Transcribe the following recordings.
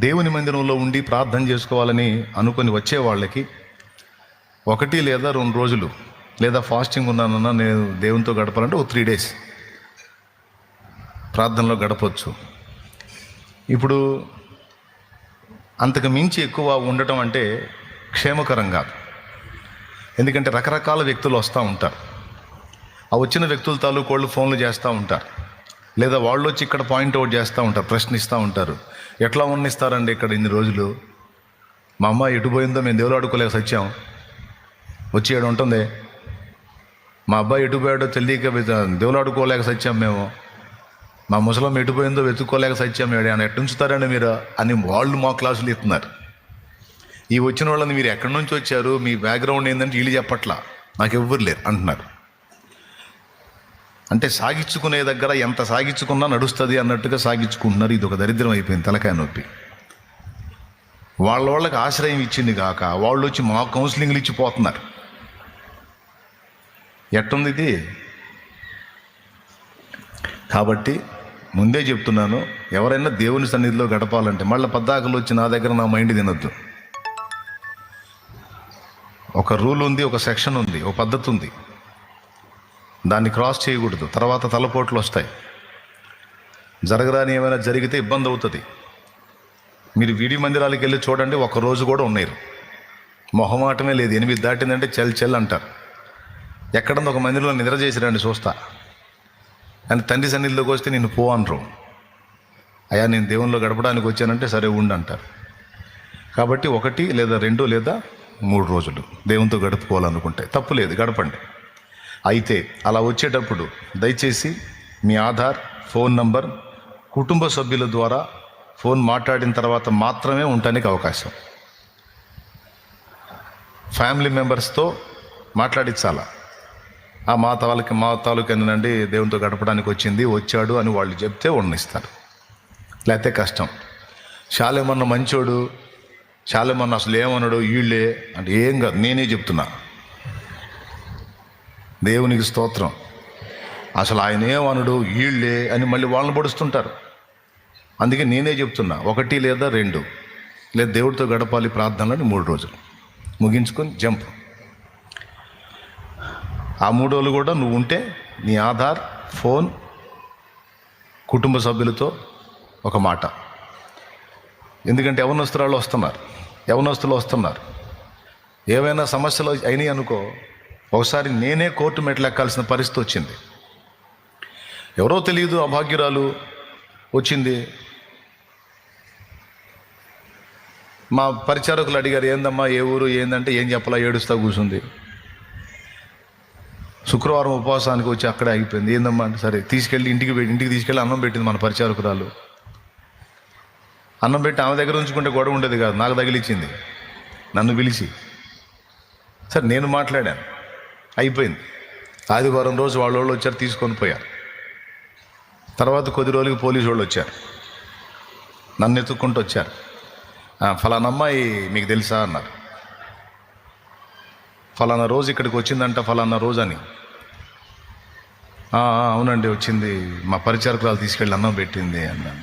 దేవుని మందిరంలో ఉండి ప్రార్థన చేసుకోవాలని అనుకొని వచ్చే వాళ్ళకి 1 లేదా 2 రోజులు లేదా ఫాస్టింగ్ ఉన్నానన్నా నేను దేవునితో గడపాలంటే 3 days ప్రార్థనలో గడపవచ్చు. ఇప్పుడు అంతకు మించి ఎక్కువ ఉండటం అంటే క్షేమకరం కాదు. ఎందుకంటే రకరకాల వ్యక్తులు వస్తూ ఉంటారు. ఆ వచ్చిన వ్యక్తుల తాలూకోళ్ళు ఫోన్లు చేస్తూ ఉంటారు, లేదా వాళ్ళు వచ్చి ఇక్కడ పాయింట్అవుట్ చేస్తూ ఉంటారు, ప్రశ్నిస్తూ ఉంటారు. ఎట్లా ఉన్నిస్తారండి ఇక్కడ ఇన్ని రోజులు? మా అమ్మ ఎటు పోయిందో మేము దేవులు ఆడుకోలేక సచ్చాం, వచ్చి ఏడు ఉంటుంది. మా అబ్బాయి ఎటు పోయాడో తెలియక దేవులు ఆడుకోలేక సచ్చాం మేము. మా ముసలం ఎటు పోయిందో వెతుక్కోలేక సచ్చాం ఏడు అని ఎట్టుంచుతారండి మీరు అని వాళ్ళు మా క్లాసులు ఇస్తున్నారు. ఈ వచ్చిన వాళ్ళని మీరు ఎక్కడి నుంచి వచ్చారు, మీ బ్యాక్గ్రౌండ్ ఏంటంటే వీళ్ళు చెప్పట్లా, నాకు ఎవ్వరు లేరు అంటున్నారు. అంటే సాగించుకునే దగ్గర ఎంత సాగించుకున్నా నడుస్తుంది అన్నట్టుగా సాగించుకుంటున్నారు. ఇది ఒక దరిద్రం అయిపోయింది, తలకాయ నొప్పి. వాళ్ళకి ఆశ్రయం ఇచ్చింది కాక వాళ్ళు వచ్చి మా కౌన్సిలింగ్లు ఇచ్చిపోతున్నారు. ఎట్టుంది ఇది? కాబట్టి ముందే చెప్తున్నాను, ఎవరైనా దేవుని సన్నిధిలో గడపాలంటే మళ్ళీ పద్దాకలు వచ్చి నా దగ్గర నా మైండ్ తినొద్దు. ఒక రూల్ ఉంది, ఒక సెక్షన్ ఉంది, ఒక పద్ధతి ఉంది, దాన్ని క్రాస్ చేయకూడదు. తర్వాత తలపోట్లు వస్తాయి. జరగరాని ఏమైనా జరిగితే ఇబ్బంది అవుతుంది. మీరు వీడి మందిరాలకు వెళ్ళి చూడండి, ఒక్కరోజు కూడా ఉన్నాయి, మొహమాటమే లేదు. 8 దాటిందంటే చెల్ అంటారు. ఎక్కడన్నా ఒక మందిరంలో నిద్ర చేసిరండి చూస్తా అని తండ్రి సన్నిధిలోకి వస్తే నేను పో అనరు. అయ్యా నేను దేవునిలో గడపడానికి వచ్చానంటే సరే ఉండి అంటారు. కాబట్టి 1 లేదా 2 లేదా 3 రోజులు దేవునితో గడుపుకోవాలనుకుంటే తప్పు లేదు, గడపండి. అయితే అలా వచ్చేటప్పుడు దయచేసి మీ ఆధార్, ఫోన్ నంబర్ కుటుంబ సభ్యుల ద్వారా ఫోన్ మాట్లాడిన తర్వాత మాత్రమే ఉండటానికి అవకాశం. ఫ్యామిలీ మెంబర్స్తో మాట్లాడించాలా. మా తాలూకు ఏంటండి దేవునితో గడపడానికి వచ్చాడు అని వాళ్ళు చెప్తే ఉండనిస్తారు, లేకపోతే కష్టం. చాలేమన్నా మంచోడు, చాలేమన్నా అసలు ఏమన్నాడు వీళ్ళే అంటే ఏం కాదు, నేనే చెప్తున్నా. దేవునికి స్తోత్రం. అసలు ఆయన ఏమనడు వీళ్ళే అని మళ్ళీ వాళ్ళని పడుస్తుంటారు. అందుకే నేనే చెప్తున్నా, 1 లేదా 2 లేదా దేవుడితో గడపాలి ప్రార్థనలని 3 రోజులు ముగించుకొని జంప్. ఆ 3 రోజులు కూడా నువ్వు ఉంటే నీ ఆధార్, ఫోన్, కుటుంబ సభ్యులతో ఒక మాట. ఎందుకంటే యవనస్తులు వస్తున్నారు. ఏవైనా సమస్యలు అయినాయి అనుకో, ఒకసారి నేనే కోర్టు మెట్లు ఎక్కాల్సిన పరిస్థితి వచ్చింది. ఎవరో తెలియదు అభాగ్యురాలు వచ్చింది. మా పరిచారకులు అడిగారు, ఏందమ్మా ఏ ఊరు ఏందంటే ఏం చెప్పలా, ఏడుస్తా కూర్చుంది. శుక్రవారం ఉపవాసానికి వచ్చి అక్కడే అయిపోయింది. ఏందమ్మా అంటే సరే తీసుకెళ్ళి ఇంటికి తీసుకెళ్ళి అన్నం పెట్టింది మన పరిచారకురాలు. అన్నం పెట్టి ఆమె దగ్గర ఉంచుకుంటే గొడవ ఉండేది కాదు, నాకు తగిలిచ్చింది నన్ను పిలిచి. సరే నేను మాట్లాడాను, అయిపోయింది. ఆదివారం రోజు వాళ్ళు వచ్చారు, తీసుకొని పోయారు. తర్వాత కొద్ది రోజులకి పోలీసు వాళ్ళు వచ్చారు, నన్ను ఎత్తుక్కుంటూ వచ్చారు. ఫలానా అమ్మాయి మీకు తెలుసా అన్నారు. ఫలానా రోజు ఇక్కడికి వచ్చిందంట, ఫలానా రోజు అని. అవునండి వచ్చింది, మా పరిచారకురాలు తీసుకెళ్ళి అన్నం పెట్టింది అన్నాను.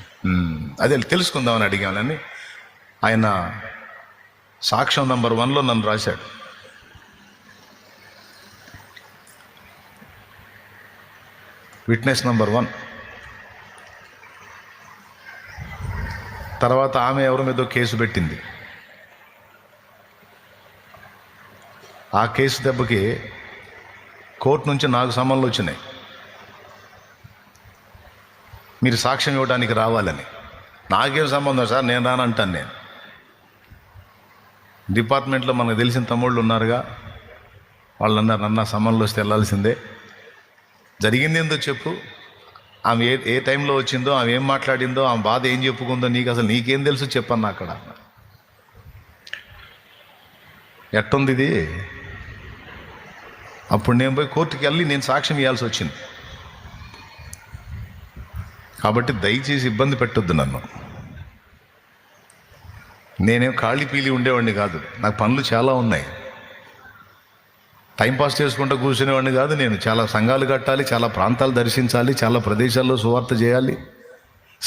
అదే తెలుసుకుందామని అడిగానని ఆయన సాక్ష్యం నంబర్ 1లో నన్ను రాశాడు. Witness number 1. తర్వాత ఆమె ఎవరి మీదో కేసు పెట్టింది. ఆ కేసు దెబ్బకి కోర్టు నుంచి నాకు సమన్లు వచ్చినాయి, మీరు సాక్ష్యం ఇవ్వడానికి రావాలని. నాకేం సంబంధం సార్, నేను రానంటాను. నేను డిపార్ట్మెంట్లో మనకు తెలిసిన తమ్ముళ్ళు ఉన్నారుగా, వాళ్ళు అన్నారు నన్న సమన్లు వస్తే వెళ్ళాల్సిందే. జరిగింది ఏందో చెప్పు, ఆమె ఏ టైంలో వచ్చిందో, ఆమె ఏం మాట్లాడిందో, ఆమె బాధ ఏం చెప్పుకుందో నీకేం తెలుసు చెప్పన్నా అక్కడ. ఎట్టుంది ఇది? అప్పుడు నేను పోయి కోర్టుకి వెళ్ళి నేను సాక్ష్యం ఇవ్వాల్సి వచ్చింది. కాబట్టి దయచేసి ఇబ్బంది పెట్టొద్దు నన్ను. నేనేం ఖాళీ పీలి ఉండేవాడిని కాదు, నాకు పనులు చాలా ఉన్నాయి. టైంపాస్ చేసుకుంటూ కూర్చునేవాడిని కాదు నేను. చాలా సంఘాలు కట్టాలి, చాలా ప్రాంతాలు దర్శించాలి, చాలా ప్రదేశాల్లో సువార్త చేయాలి,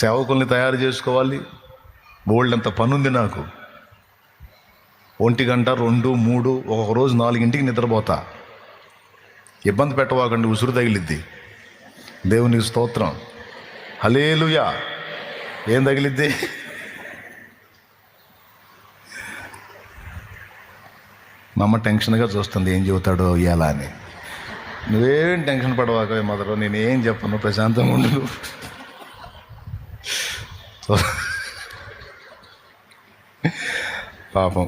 సేవకుల్ని తయారు చేసుకోవాలి, బోల్డంత పనుంది నాకు. 1 గంట 2, 3, ఒక రోజు 4ంటికి నిద్రపోతా. ఇబ్బంది పెట్టవాకండి, ఉసురు తగిలిద్ది. దేవునికి స్తోత్రం, హల్లెలూయా. ఏం తగిలిద్ది? మా అమ్మ టెన్షన్గా చూస్తుంది, ఏం చెబుతాడో ఇయ్యాలా అని. నువ్వేం టెన్షన్ పడవాక మదరు, నేనేం చెప్పను, ప్రశాంతంగా ఉండు. పాపం